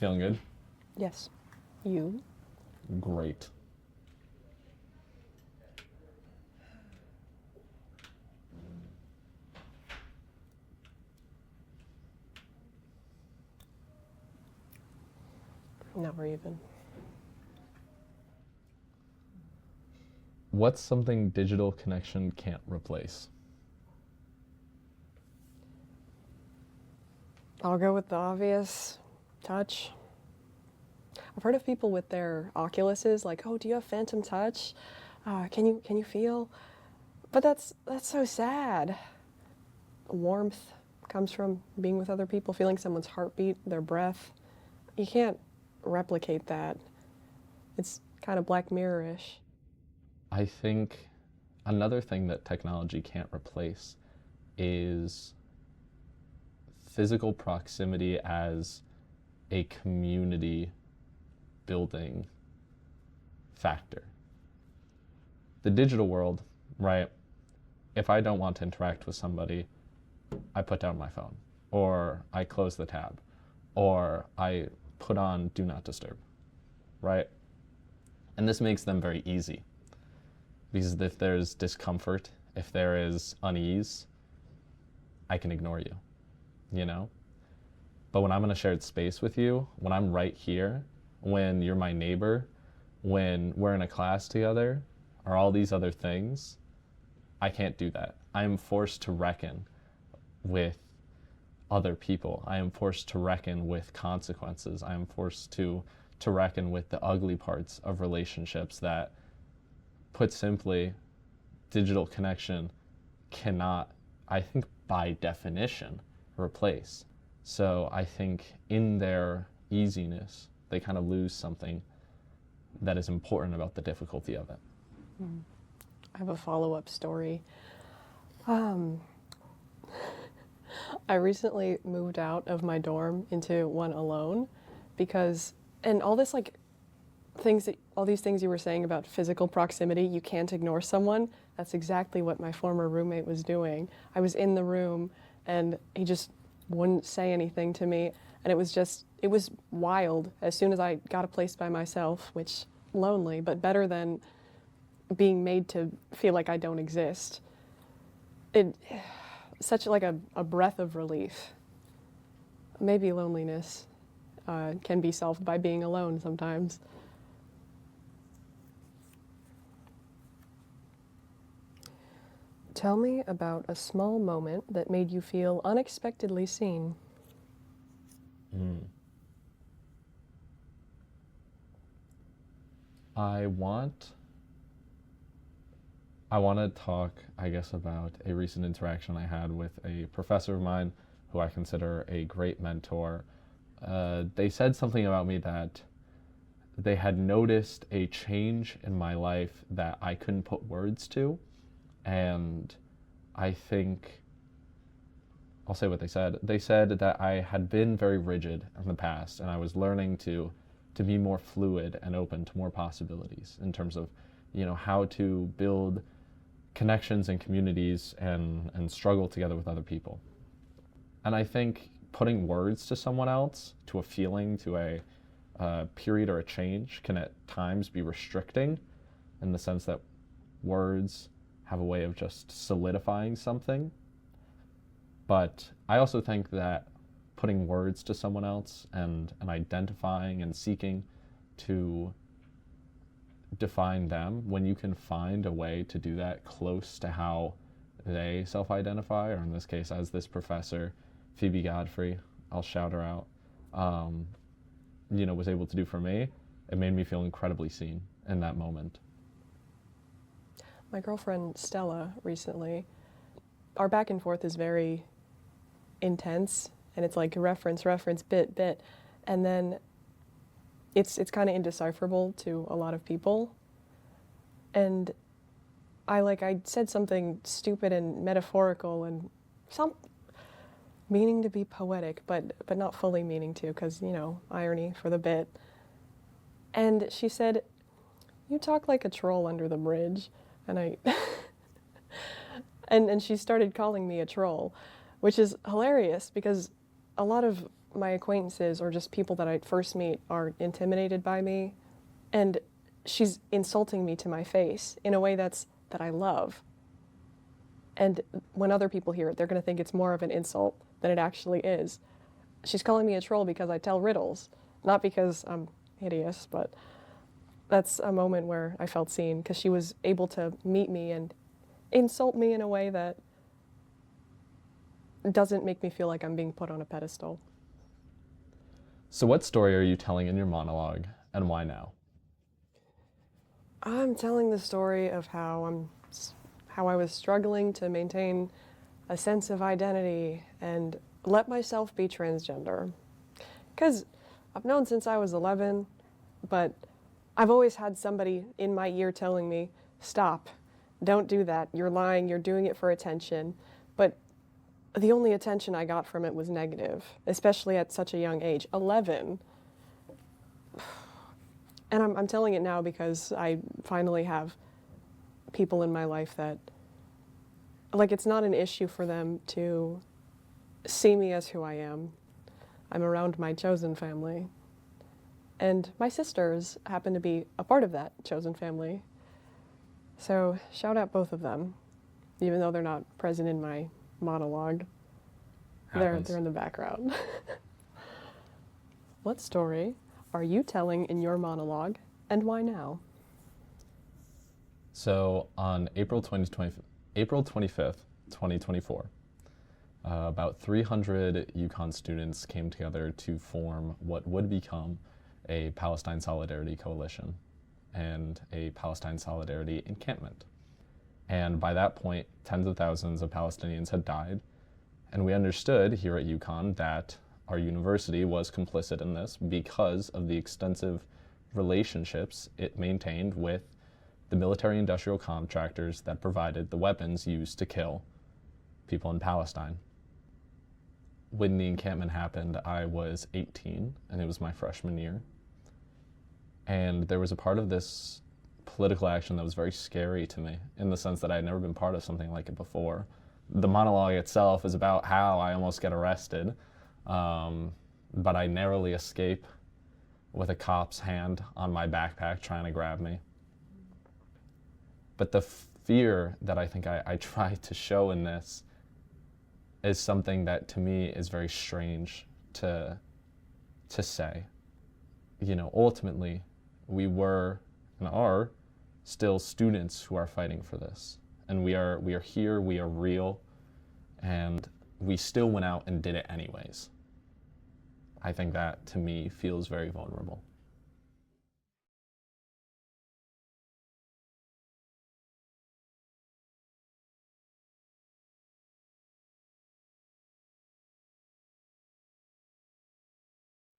Feeling good? Yes. You? Great. Now we're even. What's something digital connection can't replace? I'll go with the obvious. Touch. I've heard of people with their Oculuses, like, oh, do you have phantom touch? Can you feel? But that's so sad. Warmth comes from being with other people, feeling someone's heartbeat, their breath. You can't replicate that. It's kind of Black Mirror-ish. I think another thing that technology can't replace is physical proximity as a community building factor. The digital world, right? If I don't want to interact with somebody, I put down my phone, or I close the tab, or I put on Do Not Disturb, right? And this makes them very easy. Because if there's discomfort, if there is unease, I can ignore you, you know? But when I'm in a shared space with you, when I'm right here, when you're my neighbor, when we're in a class together, or all these other things, I can't do that. I am forced to reckon with other people. I am forced to reckon with consequences. I am forced to reckon with the ugly parts of relationships that, put simply, digital connection cannot, I think by definition, replace. So I think in their easiness, they kind of lose something that is important about the difficulty of it. I have a follow-up story. I recently moved out of my dorm into one alone because, and all this like all these things you were saying about physical proximity, you can't ignore someone. That's exactly what my former roommate was doing. I was in the room and he just wouldn't say anything to me. And it was wild as soon as I got a place by myself, which lonely, but better than being made to feel like I don't exist. Such like a breath of relief. Maybe loneliness can be solved by being alone sometimes. Tell me about a small moment that made you feel unexpectedly seen. I want to talk, I guess, about a recent interaction I had with a professor of mine who I consider a great mentor. They said something about me that they had noticed a change in my life that I couldn't put words to. And I think, I'll say what they said. They said that I had been very rigid in the past, and I was learning to be more fluid and open to more possibilities in terms of, how to build connections and communities and struggle together with other people. And I think putting words to someone else, to a feeling, to a period or a change can at times be restricting in the sense that words have a way of just solidifying something. But I also think that putting words to someone else and identifying and seeking to define them, when you can find a way to do that close to how they self-identify, or in this case, as this professor, Phoebe Godfrey, I'll shout her out, was able to do for me, it made me feel incredibly seen in that moment. My girlfriend Stella recently, our back and forth is very intense, and it's like reference, bit, and then it's kind of indecipherable to a lot of people. And I said something stupid and metaphorical and meaning to be poetic, but not fully meaning to, because, irony for the bit. And she said, "You talk like a troll under the bridge." And and she started calling me a troll, which is hilarious because a lot of my acquaintances or just people that I first meet are intimidated by me, and she's insulting me to my face in a way that I love. And when other people hear it, they're going to think it's more of an insult than it actually is. She's calling me a troll because I tell riddles, not because I'm hideous, but that's a moment where I felt seen because she was able to meet me and insult me in a way that doesn't make me feel like I'm being put on a pedestal. So what story are you telling in your monologue, and why now? I'm telling the story of how I was struggling to maintain a sense of identity and let myself be transgender. Because I've known since I was 11, but I've always had somebody in my ear telling me, stop, don't do that, you're lying, you're doing it for attention. But the only attention I got from it was negative, especially at such a young age, 11. And I'm telling it now because I finally have people in my life that, like, it's not an issue for them to see me as who I am. I'm around my chosen family. And my sisters happen to be a part of that chosen family. So shout out both of them, even though they're not present in my monologue. They're in the background. What story are you telling in your monologue, and why now? So on April 25th, 2024, about 300 UConn students came together to form what would become a Palestine Solidarity Coalition and a Palestine Solidarity encampment. And by that point, tens of thousands of Palestinians had died, and we understood here at UConn that our university was complicit in this because of the extensive relationships it maintained with the military-industrial contractors that provided the weapons used to kill people in Palestine. When the encampment happened, I was 18, and it was my freshman year. And there was a part of this political action that was very scary to me, in the sense that I had never been part of something like it before. The monologue itself is about how I almost get arrested, but I narrowly escape with a cop's hand on my backpack trying to grab me. But the fear that I think I try to show in this is something that to me is very strange to say. You know, ultimately, we were and are still students who are fighting for this. And we are here, we are real, and we still went out and did it anyways. I think that, to me, feels very vulnerable.